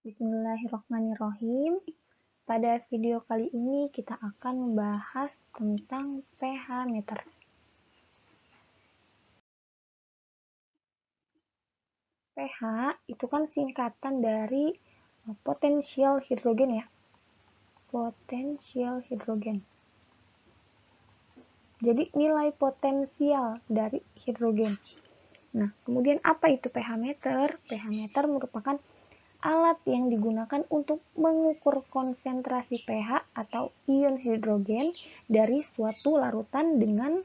Bismillahirrahmanirrahim. Pada video kali ini kita akan membahas tentang pH meter. pH itu kan singkatan dari potensial hidrogen ya. Potensial hidrogen. Jadi nilai potensial dari hidrogen. Nah, kemudian apa itu pH meter? pH meter merupakan alat yang digunakan untuk mengukur konsentrasi pH atau ion hidrogen dari suatu larutan dengan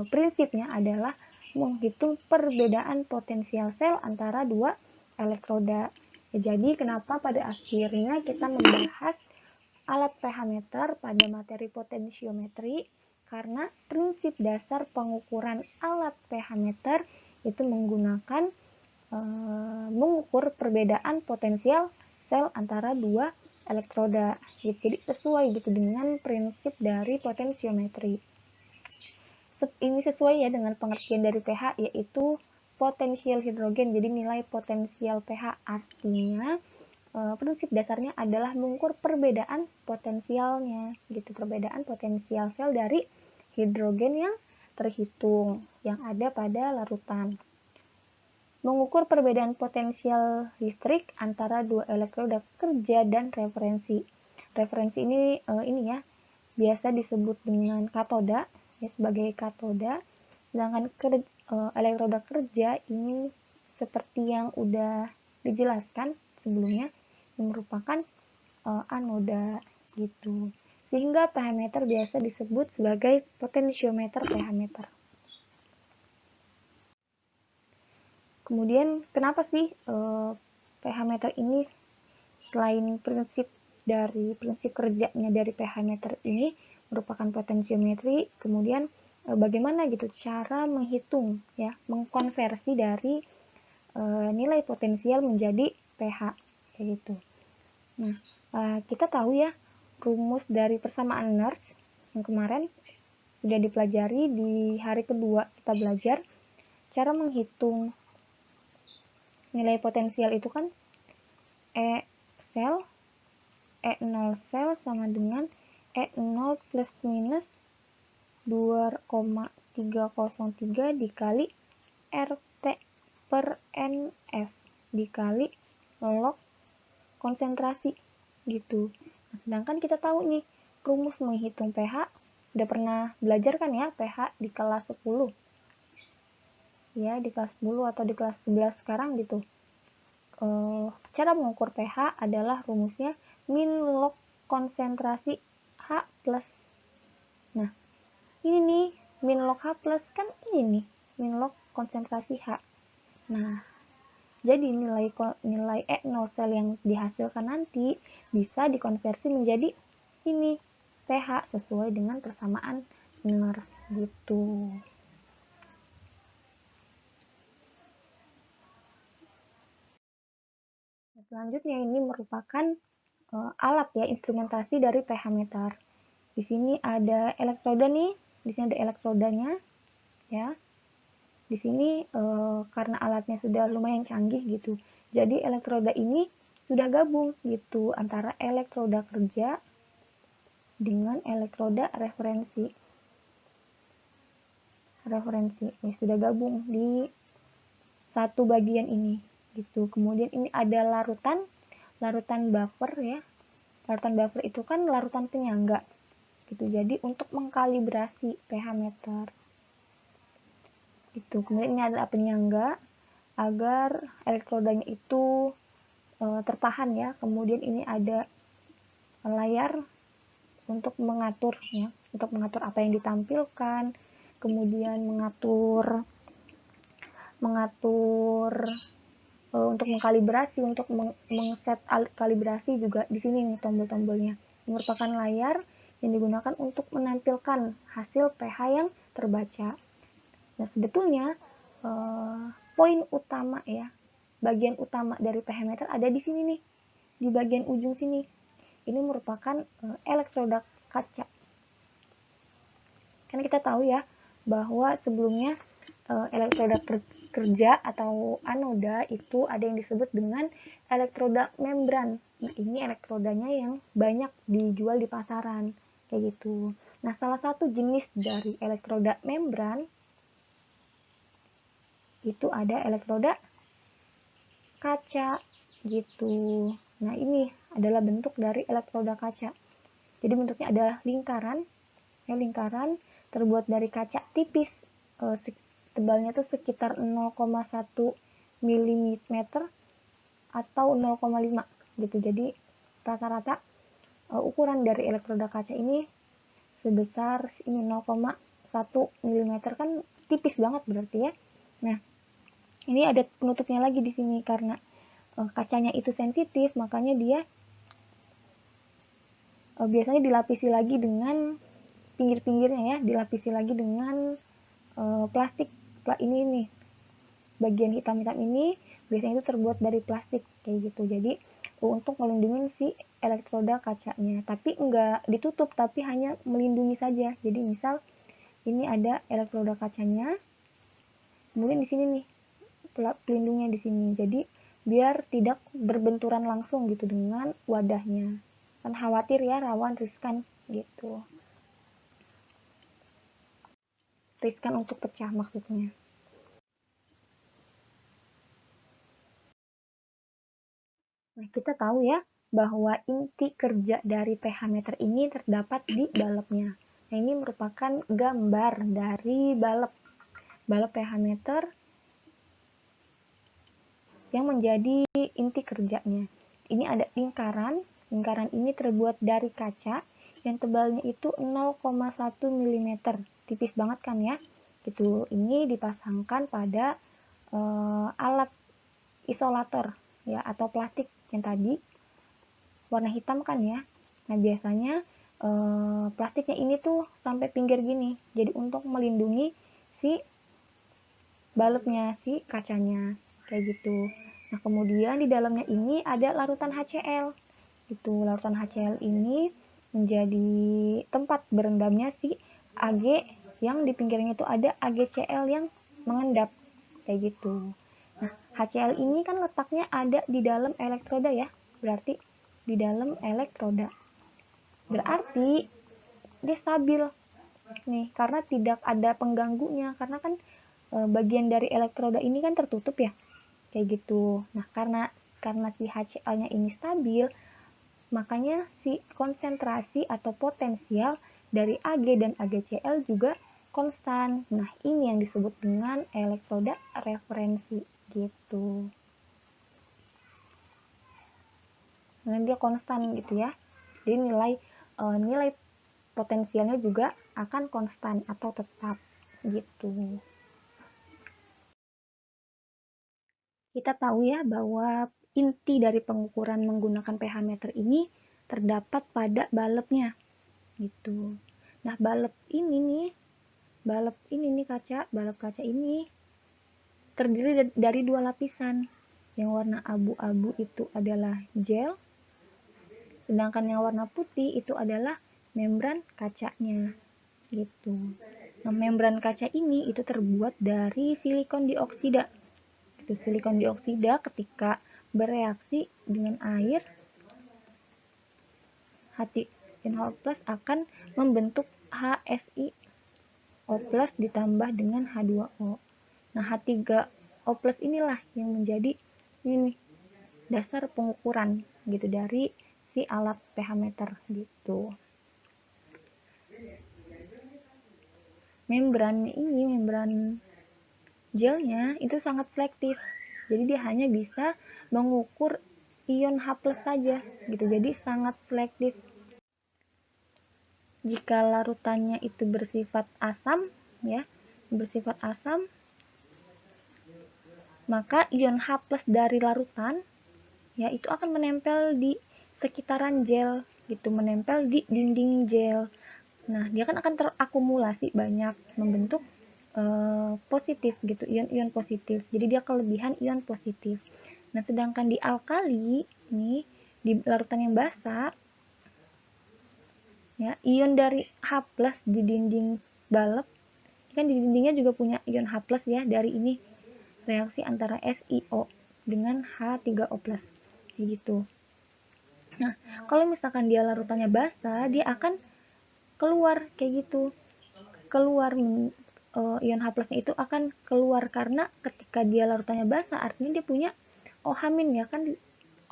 prinsipnya adalah menghitung perbedaan potensial sel antara dua elektroda. Jadi kenapa pada akhirnya kita membahas alat pH meter pada materi potensiometri? Karena prinsip dasar pengukuran alat pH meter itu menggunakan mengukur perbedaan potensial sel antara dua elektroda. Jadi sesuai gitu dengan prinsip dari potensiometri. Ini sesuai ya dengan pengertian dari pH, yaitu potensial hidrogen. Jadi nilai potensial pH artinya prinsip dasarnya adalah mengukur perbedaan potensialnya gitu, perbedaan potensial sel dari hidrogen yang terhitung yang ada pada larutan. Mengukur perbedaan potensial listrik antara dua elektroda kerja dan referensi. Referensi ini ya biasa disebut dengan katoda ya, sebagai katoda. Sedangkan elektroda kerja ini seperti yang udah dijelaskan sebelumnya merupakan anoda gitu. Sehingga pH meter biasa disebut sebagai potensiometer pH meter. Kemudian kenapa sih pH meter ini selain prinsip kerjanya dari pH meter ini merupakan potensiometri, kemudian bagaimana gitu cara menghitung ya, mengkonversi dari nilai potensial menjadi pH kayak gitu. Nah, kita tahu ya rumus dari persamaan Nernst yang kemarin sudah dipelajari di hari kedua kita belajar cara menghitung nilai potensial itu kan E0 sel sama dengan E0 plus minus 2,303 dikali RT per NF dikali log konsentrasi gitu. Nah, sedangkan kita tahu nih rumus menghitung pH udah pernah belajar kan ya pH di kelas 10 ya, di kelas 10 atau di kelas 11 sekarang gitu. Cara mengukur pH adalah rumusnya min log konsentrasi H plus. Nah, ini nih min log H plus kan ini nih min log konsentrasi H. Nah, jadi nilai E0 sel yang dihasilkan nanti bisa dikonversi menjadi ini pH sesuai dengan persamaan Nernst gitu. Selanjutnya ini merupakan alat ya, instrumentasi dari pH meter. Di sini ada elektroda nih, di sini ada elektrodanya ya. Di sini karena alatnya sudah lumayan canggih gitu. Jadi elektroda ini sudah gabung gitu antara elektroda kerja dengan elektroda referensi. Ini sudah gabung di satu bagian ini gitu. Kemudian ini ada larutan buffer ya. Larutan buffer itu kan larutan penyangga gitu. Jadi untuk mengkalibrasi pH meter itu. Kemudian ini adalah penyangga agar elektrodanya itu tertahan ya. Kemudian ini ada layar untuk mengatur ya, untuk mengatur apa yang ditampilkan, kemudian mengatur untuk mengkalibrasi, untuk mengset kalibrasi juga di sini nih tombol-tombolnya. Merupakan layar yang digunakan untuk menampilkan hasil pH yang terbaca. Nah, sebetulnya poin utama ya, bagian utama dari pH meter ada di sini nih, di bagian ujung sini. Ini merupakan elektroda kaca. Karena kita tahu ya bahwa sebelumnya elektroda kerja atau anoda itu ada yang disebut dengan elektroda membran. Nah, ini elektrodanya yang banyak dijual di pasaran kayak gitu. Nah, salah satu jenis dari elektroda membran itu ada elektroda kaca gitu. Nah, ini adalah bentuk dari elektroda kaca. Jadi bentuknya adalah lingkaran, lingkaran terbuat dari kaca tipis, tebalnya tuh sekitar 0,1 mm atau 0,5 gitu. Jadi rata-rata ukuran dari elektroda kaca ini sebesar ini 0,1 mm, kan tipis banget berarti ya. Nah, ini ada penutupnya lagi di sini karena kacanya itu sensitif, makanya dia biasanya dilapisi lagi dengan pinggir-pinggirnya ya, dilapisi lagi dengan plastik. Ini nih bagian hitam-hitam ini biasanya itu terbuat dari plastik kayak gitu. Jadi untuk melindungi si elektroda kacanya, tapi enggak ditutup, tapi hanya melindungi saja. Jadi misal ini ada elektroda kacanya, kemudian di sini nih pelindungnya di sini. Jadi biar tidak berbenturan langsung gitu dengan wadahnya. Kan khawatir ya, rawan, riskan gitu. Riskan untuk pecah maksudnya. Nah, kita tahu ya bahwa inti kerja dari pH meter ini terdapat di balapnya. Nah, ini merupakan gambar dari balap pH meter yang menjadi inti kerjanya. Ini ada lingkaran, lingkaran ini terbuat dari kaca yang tebalnya itu 0,1 mm, tipis banget kan ya. Gitu. Ini dipasangkan pada alat isolator ya atau plastik yang tadi warna hitam kan ya. Nah, biasanya plastiknya ini tuh sampai pinggir gini. Jadi untuk melindungi si balapnya, si kacanya kayak gitu. Nah, kemudian di dalamnya ini ada larutan HCl. Gitu. Larutan HCl ini menjadi tempat berendamnya si Ag yang di pinggirnya itu ada AgCl yang mengendap kayak gitu. Nah, HCl ini kan letaknya ada di dalam elektroda ya. Berarti di dalam elektroda. Berarti dia stabil nih karena tidak ada pengganggunya, karena kan bagian dari elektroda ini kan tertutup ya. Kayak gitu. Nah, karena si HCl-nya ini stabil, makanya si konsentrasi atau potensial dari Ag dan AgCl juga konstan. Nah, ini yang disebut dengan elektroda referensi gitu. Nah, dia konstan gitu ya. Jadi nilai potensialnya juga akan konstan atau tetap gitu. Kita tahu ya bahwa inti dari pengukuran menggunakan pH meter ini terdapat pada balepnya gitu. Nah, balep ini nih balep kaca ini terdiri dari dua lapisan. Yang warna abu-abu itu adalah gel, sedangkan yang warna putih itu adalah membran kacanya gitu. Nah, membran kaca ini itu terbuat dari silikon dioksida. Itu silikon dioksida ketika bereaksi dengan air, HNO+ akan membentuk HSiO+ ditambah dengan H2O. Nah, H3O+ inilah yang menjadi ini dasar pengukuran gitu dari si alat pH meter gitu. Membran gelnya itu sangat selektif. Jadi dia hanya bisa mengukur ion H+ saja gitu. Jadi sangat selektif. Jika larutannya itu bersifat asam ya, maka ion H+ dari larutan ya itu akan menempel di sekitaran gel gitu, menempel di dinding gel. Nah, dia kan akan terakumulasi banyak, membentuk positif gitu, ion-ion positif. Jadi dia kelebihan ion positif. Nah, sedangkan di alkali nih, di larutan yang basah ya, ion dari H+ di dinding balep kan di dindingnya juga punya ion H+ ya dari ini reaksi antara SiO dengan H3O+. Gitu. Nah, kalau misalkan dia larutannya basah, dia akan keluar kayak gitu. Keluar ion H+-nya itu akan keluar karena ketika dia larutannya basah artinya dia punya OH- ya kan,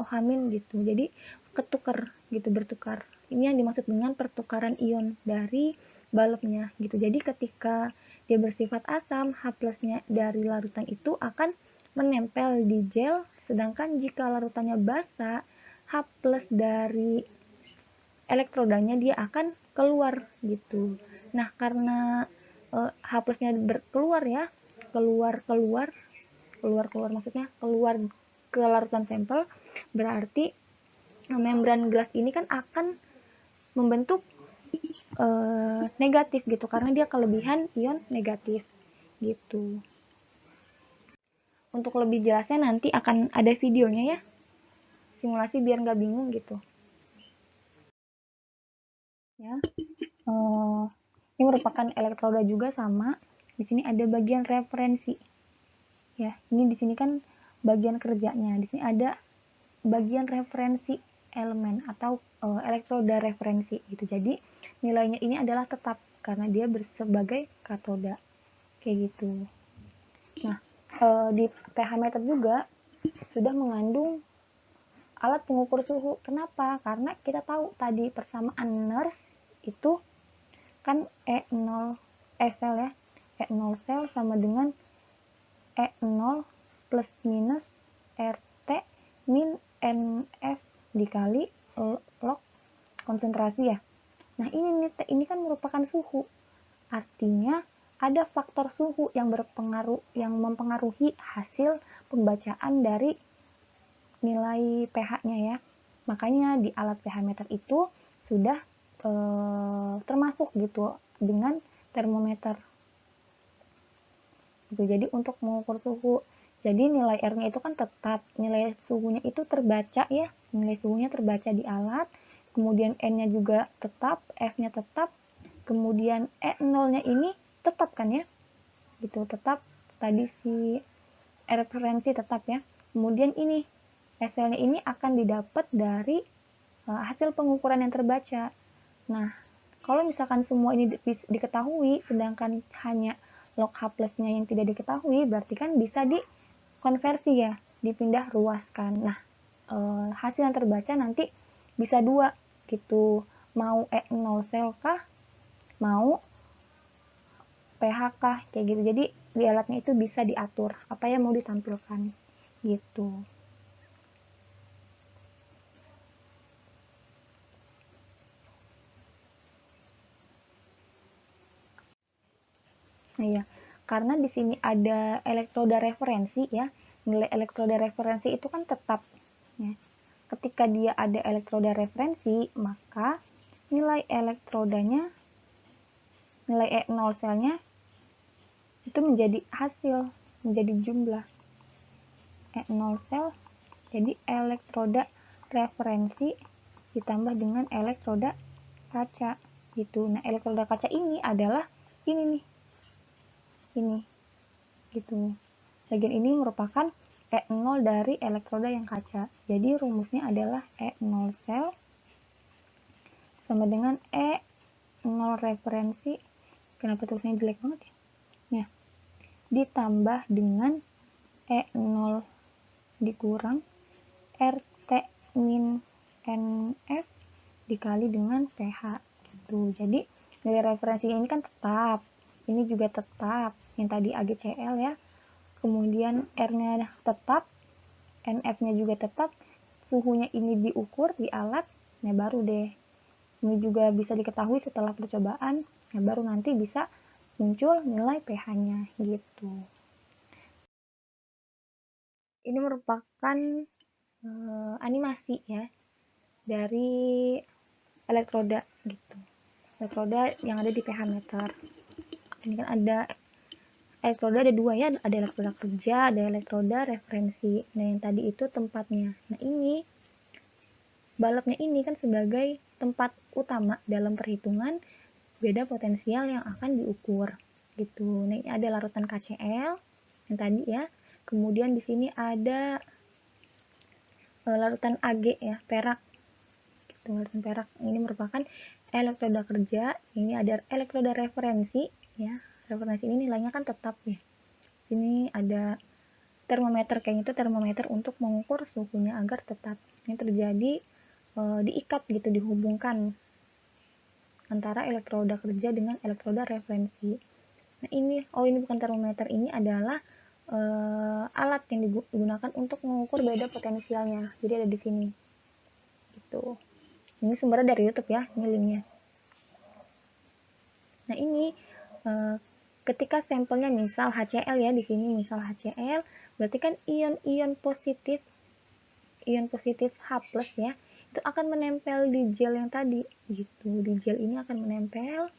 OH- gitu. Jadi ketukar gitu, bertukar. Ini yang dimaksud dengan pertukaran ion dari baloknya gitu. Jadi ketika dia bersifat asam, H+-nya dari larutan itu akan menempel di gel, sedangkan jika larutannya basah, H+ dari elektrodanya dia akan keluar gitu. Nah, karena H+-nya keluar ya, keluar maksudnya keluar ke larutan sampel, berarti membran gelas ini kan akan membentuk negatif gitu, karena dia kelebihan ion negatif gitu. Untuk lebih jelasnya nanti akan ada videonya ya, simulasi biar nggak bingung gitu ya. Ini merupakan elektroda juga sama. Di sini ada bagian referensi ya. Ini di sini kan bagian kerjanya. Di sini ada bagian referensi elemen atau elektroda referensi gitu. Jadi nilainya ini adalah tetap karena dia sebagai katoda kayak gitu. Nah, di pH meter juga sudah mengandung alat pengukur suhu. Kenapa? Karena kita tahu tadi persamaan NERS itu kan E0 sel ya. E0 sel sama dengan E0 plus minus RT min NF dikali log konsentrasi ya. Nah, ini kan merupakan suhu. Artinya ada faktor suhu yang mempengaruhi hasil pembacaan dari nilai pH-nya ya. Makanya di alat pH meter itu sudah termasuk gitu dengan termometer. Gitu. Jadi untuk mengukur suhu, jadi nilai R-nya itu kan tetap, nilai suhunya itu terbaca ya, nilai suhunya terbaca di alat, kemudian N-nya juga tetap, F-nya tetap, kemudian E0-nya ini tetap kan ya, gitu, tetap, tadi si referensi tetap ya, kemudian ini, SL-nya ini akan didapat dari hasil pengukuran yang terbaca. Nah, kalau misalkan semua ini diketahui, sedangkan hanya log H+-nya yang tidak diketahui, berarti kan bisa dikonversi ya, dipindah ruaskan. Nah, hasil yang terbaca nanti bisa dua gitu, mau E0 sel kah, mau pH kah, kayak gitu. Jadi di alatnya itu bisa diatur apa yang mau ditampilkan gitu. Nah ya, karena di sini ada elektroda referensi ya, nilai elektroda referensi itu kan tetap ya. Ketika dia ada elektroda referensi, maka nilai elektrodanya, nilai E0 selnya itu menjadi hasil, menjadi jumlah E0 sel, jadi elektroda referensi ditambah dengan elektroda kaca gitu. Nah, elektroda kaca ini adalah ini nih, ini gitu. Bagian ini merupakan E0 dari elektroda yang kaca. Jadi rumusnya adalah E0 sel sama dengan E0 referensi. Kenapa tulisannya jelek banget ya? Nah, ditambah dengan E0 dikurang RT min NF dikali dengan pH gitu. Jadi nilai referensi ini kan tetap, ini juga tetap, yang tadi AgCl ya, kemudian R-nya tetap, NF-nya juga tetap, suhunya ini diukur di alat, nah baru deh ini juga bisa diketahui setelah percobaan, nah baru nanti bisa muncul nilai pH-nya gitu. Ini merupakan animasi ya dari elektroda gitu, elektroda yang ada di pH meter. Ini kan ada elektroda, ada dua ya, ada elektroda kerja, ada elektroda referensi. Nah yang tadi itu tempatnya, nah ini balapnya ini kan sebagai tempat utama dalam perhitungan beda potensial yang akan diukur gitu. Nah ini ada larutan KCl yang tadi ya, Kemudian di sini ada larutan Ag ya, perak. Larutan perak ini merupakan elektroda kerja. Ini ada elektroda referensi ya. Referensi ini nilainya kan tetap ya. Ini ada termometer, kayak itu termometer untuk mengukur suhunya agar tetap. Ini terjadi diikat gitu, dihubungkan antara elektroda kerja dengan elektroda referensi. Nah ini bukan termometer, ini adalah alat yang digunakan untuk mengukur beda potensialnya. Jadi ada di sini. Gitu. Ini sumbernya dari YouTube ya, ini linknya. Nah ini ketika sampelnya misal HCl ya, di sini misal HCl, berarti kan ion positif H+ ya, itu akan menempel di gel yang tadi gitu. Di gel ini akan menempel.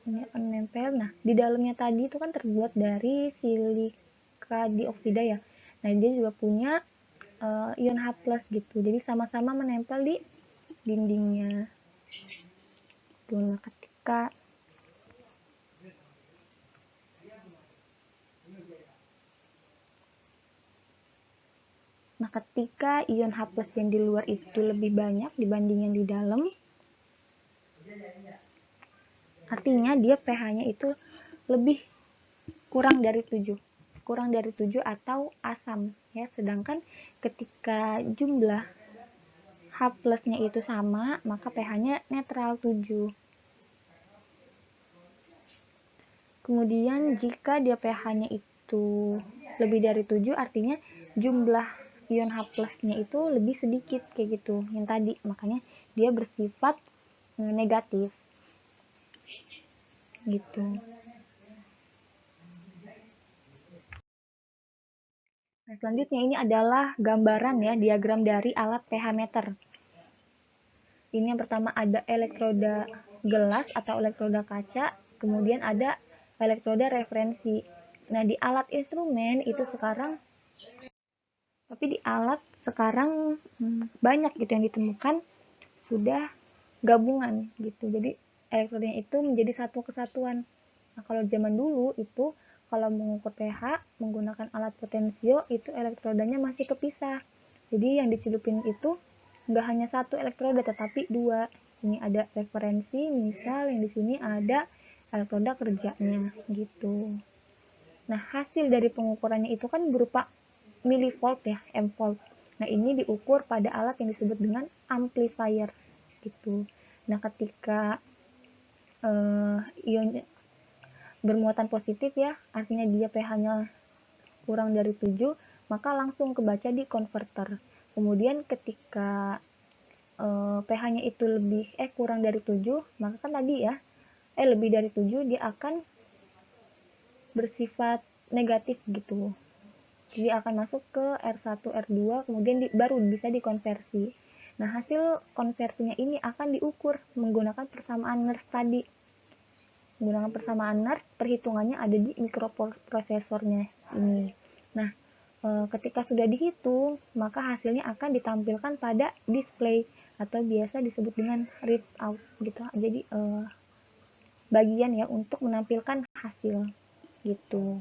Ini akan menempel. Nah, di dalamnya tadi itu kan terbuat dari silika dioksida ya. Nah, dia juga punya ion H+ gitu. Jadi sama-sama menempel di dindingnya. Nah, ketika ion H+ yang di luar itu lebih banyak dibanding yang di dalam, artinya dia pH-nya itu lebih kurang dari 7 atau asam ya. Sedangkan ketika jumlah H+-nya itu sama, maka pH-nya netral 7. Kemudian jika dia pH-nya itu lebih dari 7, artinya jumlah ion H+-nya itu lebih sedikit kayak gitu yang tadi, makanya dia bersifat negatif gitu. Nah, selanjutnya ini adalah gambaran ya, diagram dari alat pH meter. Ini yang pertama ada elektroda gelas atau elektroda kaca, kemudian ada elektroda referensi. Nah, di alat instrumen itu sekarang, banyak gitu yang ditemukan sudah gabungan gitu. Jadi elektrodanya itu menjadi satu kesatuan. Nah, kalau zaman dulu itu kalau mengukur pH menggunakan alat potensio itu elektrodanya masih kepisah. Jadi yang dicelupin itu nggak hanya satu elektroda tetapi dua. Ini ada referensi, misal yang di sini ada elektroda kerjanya gitu. Nah, hasil dari pengukurannya itu kan berupa milivolt ya, mvolt. Nah, ini diukur pada alat yang disebut dengan amplifier gitu. Nah, ketika ion bermuatan positif ya, artinya dia pH-nya kurang dari 7, maka langsung kebaca di konverter. Kemudian ketika pH-nya itu kurang dari 7, maka kan tadi ya, lebih dari 7 dia akan bersifat negatif gitu. Jadi akan masuk ke R1, R2, kemudian baru bisa dikonversi. Nah, hasil konversinya ini akan diukur menggunakan persamaan Nernst tadi. Menggunakan persamaan Nernst, perhitungannya ada di mikroprosesornya ini. Nah, ketika sudah dihitung, maka hasilnya akan ditampilkan pada display atau biasa disebut dengan readout gitu. Jadi bagian ya untuk menampilkan hasil gitu.